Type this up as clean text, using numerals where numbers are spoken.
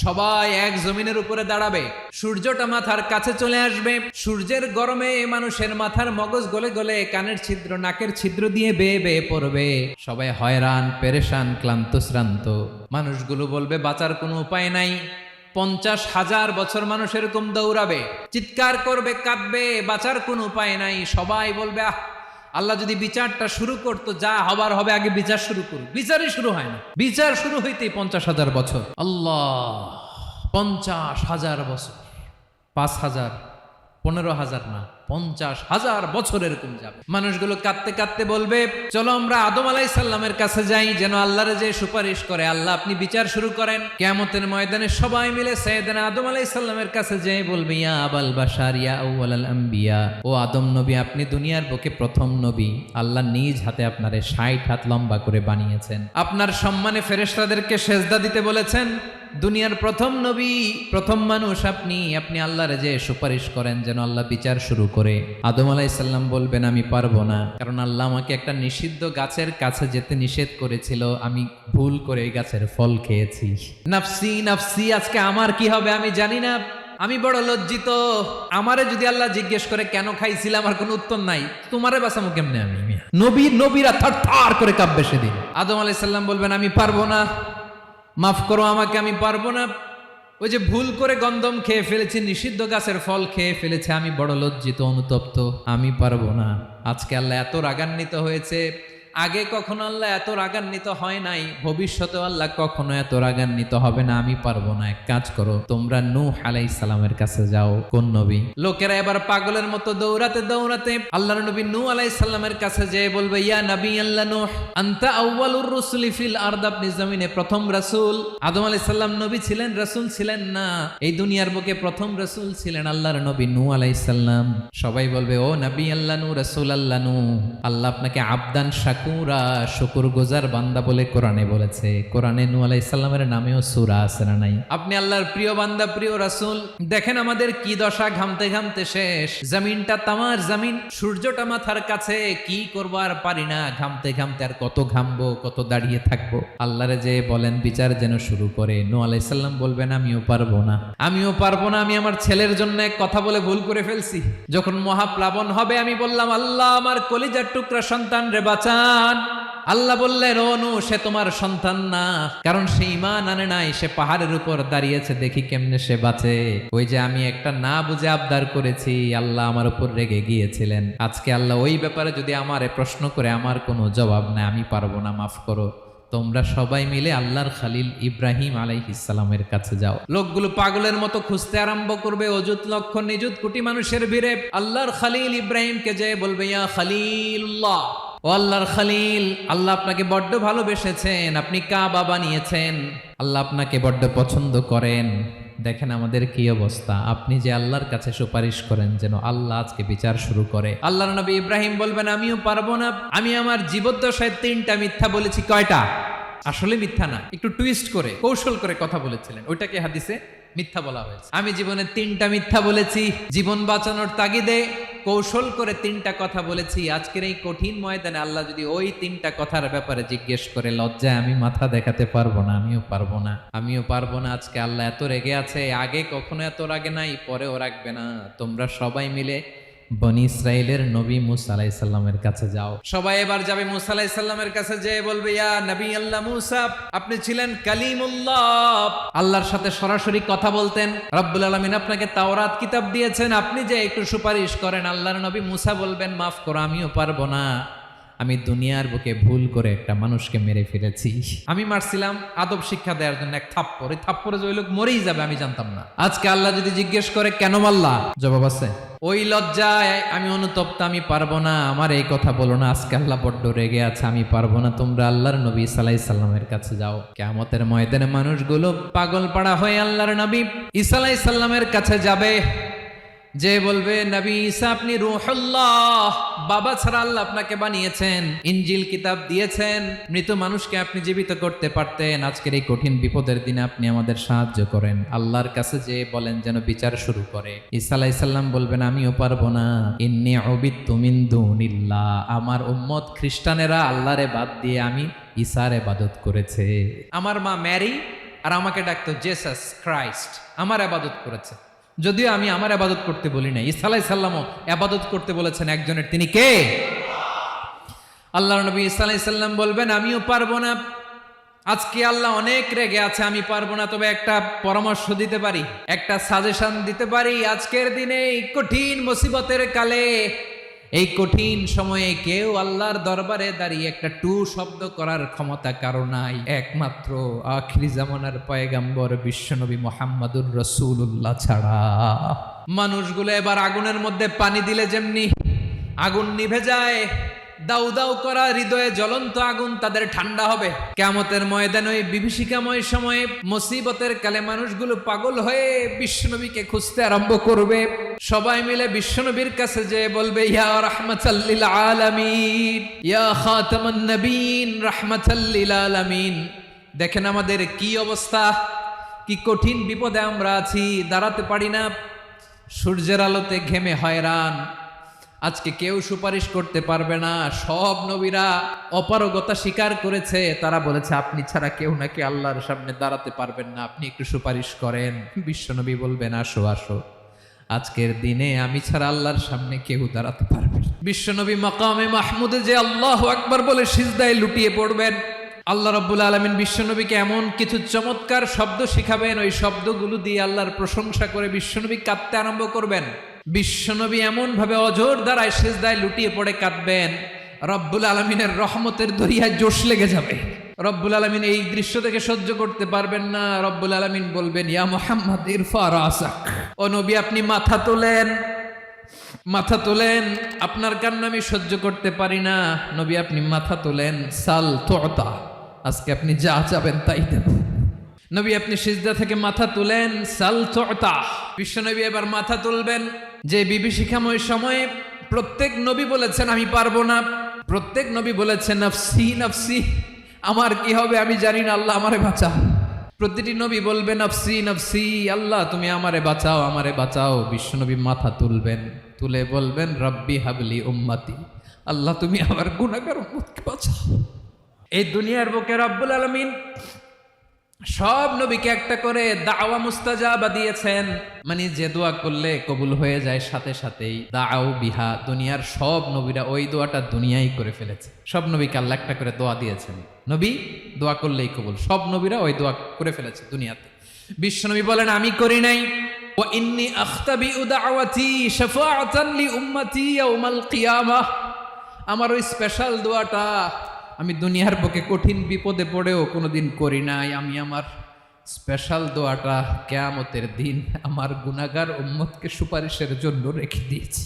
সবাই এক জমিনের উপরে দাঁড়াবে, সূর্যটা মাথার কাছে চলে আসবে, সূর্যের গরমে মানুষের মাথার মগজ গলে গলে কানের ছিদ্র নাকের ছিদ্র দিয়ে বেয়ে বেয়ে পড়বে। সবাই হয়রান পেরেশান ক্লান্ত শ্রান্ত। মানুষগুলো বলবে বাঁচার কোনো উপায় নাই। 50,000 বছর মানুষ এরকম দৌড়াবে, চিৎকার করবে, কাঁদবে, বাঁচার কোনো উপায় নাই। সবাই বলবে আল্লাহ যদি বিচারটা শুরু করতো, যা হবার হবে, আগে বিচার শুরু করুক। বিচারই শুরু হয় না, বিচার শুরু হইতেই 50,000 বছর। আল্লাহ, 50,000 বছর, 5,000, 15,000 না, 50,000 বছর এরকম যাবে। মানুষগুলো কাঁদতে কাঁদতে বলবে চলো আমরা আদম আলাইহিস সালামের কাছে যাই, যেন আল্লাহরে যে সুপারিশ করে, আল্লাহ আপনি বিচার শুরু করেন। কিয়ামতের ময়দানে সবাই মিলে সাইয়েদনা আদম আলাইহিস সালামের কাছে যেয়ে বলবে ইয়া আবাল বাশার ইয়া আউয়ালাল আম্বিয়া, ও আদম নবী, আপনি দুনিয়ার বুকে প্রথম নবী। আল্লাহ নিজ হাতে আপনারে 60 হাত লম্বা করে বানিয়েছেন, আপনার সম্মানে ফেরেশতাদেরকে সেজদা দিতে বলেছেন। দুনিয়ার প্রথম নবী, প্রথম মানুষ আপনি। আপনি আল্লাহরে যে সুপারিশ করেন যেন আল্লাহ বিচার শুরু করে। আদম আলাইহিস সালাম বলবেন আমি পারবো না, কারণ আল্লাহ আমাকে একটা নিষিদ্ধ গাছের কাছে যেতে নিষেধ করেছিল, আমি ভুল করে এই গাছের ফল খেয়েছি। নাফসি নাফসি, আজকে আমার কি হবে আমি জানি না, আমি বড় লজ্জিত। আমারে যদি আল্লাহ জিজ্ঞেস করে কেন খাইছিলাম, আমার কোনো উত্তর নাই, তোমারে বাঁচামো কেমনে আমি? নবীরা থার করে কাঁপবে সেদিন। আদম আলাইহিস সালাম বলবেন আমি পারবো না, মাফ করো আমাকে, আমি পারবো না। ওই যে ভুল করে গন্ধম খেয়ে ফেলেছি, নিষিদ্ধ গাছের ফল খেয়ে ফেলেছে, আমি বড় লজ্জিত অনুতপ্ত, আমি পারবো না। আজকে আল্লাহ এত রাগান্বিত হয়েছে, আগে কখনো আল্লাহ এত রাগান্বিত হয় নাই, ভবিষ্যতেও আল্লাহ কখনো এত রাগান্বিত হবে না। আমি পারবো না, এক কাজ করো, তোমরা নূহ আলাইহিস সালামের কাছে যাও। কোন নবী? লোকেরা এবার পাগলের মতো দৌড়াতে দৌড়াতে আল্লাহর নবী নূহ আলাইহিস সালামের কাছে যেয়ে বলবে ইয়া নবী আল্লাহ নূহ, আনতা আউয়ালুর রুসুলি ফিল আরদ, আপনি জমিনে প্রথম রাসূল। আদম আলাইহিস সালাম নবী ছিলেন, রাসূল ছিলেন না। এই দুনিয়ার বুকে প্রথম রাসূল ছিলেন আল্লাহর নবী নূহ আলাইহিস সালাম। সবাই বলবে ও নবী আল্লাহ নূহ, রাসূল আল্লাহ নূহ, আল্লাহ আপনাকে আবদান শাকুরা, শুকর গুজার বান্দা বলে কোরআনে বলেছে। কোরআনে নূহ আলাইহিস সালামের নামেও সূরা আছে না নাই? আপনি আল্লাহর প্রিয় বান্দা, প্রিয় রাসূল। দেখেন আমাদের কি দশা, ঘামতে ঘামতে শেষ। জমিনটা তামার জমিন, সূর্যটা মাথার কাছে, কি করবো আর পারি না, ঘামতে ঘামতে আর কত ঘামবো, কত দাঁড়িয়ে থাকবো। আল্লাহরে যে বলেন বিচার যেন শুরু করে। নূহ আলাইহিস সালাম বলবেন আমিও পারবো না, আমিও পারবো না। আমি আমার ছেলের জন্য এক কথা বলে ভুল করে ফেলছি। যখন মহাপ্লাবন হবে আমি বললাম আল্লাহ আমার কলিজার টুকরা সন্তান রে বাঁচান। আল্লাহ বললেন ও নূহ, সে তোমার সন্তান না, কারণ সে ঈমান আনে নাই, সে পাহাড়ের উপর দাঁড়িয়েছে, দেখি কেমনে সে বাঁচে। ওই যে আমি একটা না বুঝে আবদার করেছি, আল্লাহ আমার উপর রেগে গিয়েছিলেন। আজকে আল্লাহ ওই ব্যাপারে যদি আমারে প্রশ্ন করে, আমার কোনো জবাব নাই, আমি পারবো না, মাফ করো। তোমরা সবাই মিলে আল্লাহর খালিল ইব্রাহিম আলাইহিস সালামের কাছে যাও। লোকগুলো পাগলের মতো খুঁজতে আরম্ভ করবে, অযুত লক্ষ নিযুত কোটি মানুষের ভিড়ে আল্লাহর খালিল ইব্রাহিমকে যেয়ে বলবে ইয়া খালিলুল্লাহ, ও আল্লাহর খালিল, আল্লাহ আপনাকে বড্ড ভালোবেসেছেন, আপনি কাবা বানিয়েছেন, আল্লাহ আপনাকে বড্ড পছন্দ করেন। দেখেন আমাদের কি অবস্থা, আপনি যে আল্লাহর কাছে সুপারিশ করেন যেন আল্লাহ আজকে বিচার শুরু করে। আল্লাহর নবী ইব্রাহিম বলবেন আমিও পারবো না, আমি আমার জীবদ্দশায় 3টা মিথ্যা বলেছি। কয়টা? আসলে মিথ্যা না, একটু টুইস্ট করে কৌশল করে কথা বলেছিলেন, ওইটাকে হাদিসে মিথ্যা বলা হয়েছে। আমি জীবনে 3টা মিথ্যা বলেছি, জীবন বাঁচানোর তাগিদে কৌশল করে 3টা কথা বলেছি। আজকের এই কঠিন ময়দানে আল্লাহ যদি ওই 3টা কথার ব্যাপারে জিজ্ঞেস করে, লজ্জায় আমি মাথা দেখাতে পারবো না, আমিও পারবো না, আমিও পারবো না। আজকে আল্লাহ এত রেগে আছে, আগে কখনো এত রাগে নাই, পরেও রাখবে না। তোমরা সবাই মিলে বনি ইসরাইলের নবী মুসা আলাইহিস সালামের কাছে যাও। সবাই এবার যাবে মুসা আলাইহিস সালামের কাছে, যেয়ে বলবে ইয়া নবী আল্লাহ মুসা, আপনি ছিলেন কালিমুল্লাহ, আল্লাহর সাথে সরাসরি কথা বলতেন। রব্বুল আলামিন আপনাকে তাওরাত কিতাব দিয়েছেন, আপনি যে একটু সুপারিশ করেন। আল্লাহর নবী মুসা বলবেন মাফ করো, আমিও পারবো না, আমি দুনিয়ার বুকে ভুল করে একটা মানুষকে মেরে ফেলেছি। আমি মারছিলাম আদব শিক্ষা দেওয়ার জন্য এক থাপ্পড়, এই থাপ্পড়ে যে ওই লোক মরেই যাবে আমি জানতাম না। আজকে আল্লাহ যদি জিজ্ঞেস করে কেন মারলা, জবাব আছে। ওই লজ্জায় আমি অনুতপ্ত, আমি পারবো না, আমার এই কথা বলো না। আজকে আল্লাহ বড্ড রেগে আছে, আমি পারবো না। তোমরা আল্লাহর নবী ঈসা আলাইহিস সালামের কাছে যাও। কিয়ামতের ময়দানে মানুষগুলো পাগল পাড়া হয়ে আল্লাহর নবী ঈসা আলাইহিস সালামের কাছে যাবে, যে বলবে নবী ঈসা আপনি রূহুল্লাহ, বাবা ছাড়া আল্লাহ আপনাকে বানিয়েছেন, ইনজিল কিতাব দিয়েছেন, মৃত মানুষকে আপনি জীবিত করতে পারতেন। আজকের এই কঠিন বিপদের দিনে আপনি আমাদের সাহায্য করেন। আল্লাহর কাছে যে বলেন যেন বিচার শুরু করে। ঈসা আলাইহিস সালাম বলবেন আমিও পারবো না, ইন্নী উবিদতু মিন দুনিল্লাহ, আমার উম্মত খ্রিস্টানেরা আল্লাহরে বাদ দিয়ে আমি ঈসার ইবাদত করেছে। আমার মা ম্যারি আর আমাকে ডাকতো জেসাস ক্রাইস্ট, আমার আবাদত করেছে। যদিও আমি আমার আবাদত করতে বলি না, ঈসা আলাইহিস সালামও আবাদত করতে বলেছেন একজনের, তিনি কে? আল্লাহর নবী ঈসা আলাইহিস সালাম বলবেন আমিও পারবো না, আজকে আল্লাহ অনেক রেগে আছে, আমি পারবো না, তবে একটা পরামর্শ দিতে পারি, একটা সাজেশন দিতে পারি। আজকের দিনে এই কঠিন মুসিবতের কালে, এই কঠিন সময়ে কেউ আল্লাহর দরবারে দাঁড়িয়ে একটা টু শব্দ করার ক্ষমতা কারো নাই, একমাত্র আখিরি জামানার পয়গাম্বর বিশ্বনবী মুহাম্মদুর রাসূলুল্লাহ ছাড়া। মানুষগুলো এবার আগুনের মধ্যে পানি দিলে যেমনি আগুন নিভে যায়, দাউ দাউ করা হৃদয়ে জ্বলন্ত আগুন তাদের ঠান্ডা হবে। কিয়ামতের ময়দানে ওই বিভীষিকাময় সময়ে মুসিবতের কালে মানুষগুলো পাগল হয়ে বিশ্বনবীকে খুঁজতে আরম্ভ করবে। সবাই মিলে বিশ্বনবীর কাছে যেয়ে বলবে ইয়া রাহমাতাল লিল আলামিন, ইয়া খাতামান নবীন, রাহমাতাল লিল আলামিন। দেখেন আমাদের কি অবস্থা, কি কঠিন বিপদে আমরা আছি, দাঁড়াতে পারি না, সূর্যের আলোতে ঘেমে হয়রান। আজকে কেউ সুপারিশ করতে পারবে না। সব নবীরা অপারগতা স্বীকার করেছে, তারা বলেছে আপনি ছাড়া কেউ নাকি আল্লাহর সামনে দাঁড়াতে পারবেন না, আপনি একটু সুপারিশ করেন। বিশ্বনবী বলবেন আসো আসো, আজকের দিনে আমি ছাড়া আল্লাহর সামনে কেউ দাঁড়াতে পারবে না। বিশ্বনবী মাকামে মাহমুদে যে আল্লাহু আকবার বলে সিজদায় লুটিয়ে পড়বেন, আল্লাহ রাব্বুল আলামিন বিশ্বনবীকে এমন কিছু চমৎকার শব্দ শিখাবেন, ওই শব্দগুলো দিয়ে আল্লাহর প্রশংসা করে বিশ্বনবী কাঁদতে আরম্ভ করবেন। বিশ্বনবী এমন ভাবে অজর দ্বারায় সিজদায় লুটিয়ে পড়ে কাঁদবেন, রব্বুল আলামিনের রহমতের দরিয়ায় জোশ লেগে যাবে। রব্বুল আলামিন এই দৃশ্য থেকে সহ্য করতে পারবেন না। রব্বুল আলামিন বলবেন ইয়া মুহাম্মদ ইরফা রাসাক, ও নবী আপনি মাথা তোলেন, মাথা তোলেন, আপনার কান্না আমি সহ্য করতে পারি না। নবী আপনি মাথা তোলেন, সাল তুতা, আজকে আপনি যা চাবেন তাই দেব। নবী আপনি সিজদা থেকে মাথা তুলেন, সাল তুতা। বিশ্বনবী এবার মাথা তুলবেন। যে বিভীষিকাময় সময়ে প্রত্যেক নবী বলেছেন আমি পারবো না, প্রত্যেক নবী বলেছেন নফসি নফসি, আমার কি হবে আমি জানি না, আল্লাহ আমারে বাঁচাও। প্রতিটি নবী বলবেন নফসি নফসি, আল্লাহ তুমি আমারে বাঁচাও, আমারে বাঁচাও। বিশ্বনবী মাথা তুলবেন, তুলে বলবেন রব্বি হাবলি উম্মতি, আল্লাহ তুমি আমার গুনাহগার উম্মতকে বাঁচাও। এই দুনিয়ার বুকে রব্বুল আলামিন সব নবীকে একটা করে দাওয়া মুস্তাজাবা দিয়েছেন, মানে যে দোয়া করলে কবুল হয়ে যায় সাথে সাথেই। দাও বিহা, দুনিয়ার সব নবীরা ওই দোয়াটা দুনিয়ায় করে ফেলেছে। সব নবীকে আল্লাহ একটা করে দোয়া দিয়েছেন, নবী দোয়া করলেই কবুল। সব নবীরা ওই দোয়া করে ফেলেছে দুনিয়াতে। বিশ্বনবী বলেন আমি করি নাই। ওয়া ইন্নী আখতাবিউ দাওয়াতি শাফাআতান লি উম্মতি ইয়াউমাল কিয়ামাহ, আমার ওই স্পেশাল দোয়াটা আমি দুনিয়ার বুকে কঠিন বিপদে পড়েও কোনোদিন করি নাই। আমি আমার স্পেশাল দোয়াটা কিয়ামতের দিন আমার গুনাহগার উম্মতকে সুপারিশের জন্য রেখে দিয়েছি।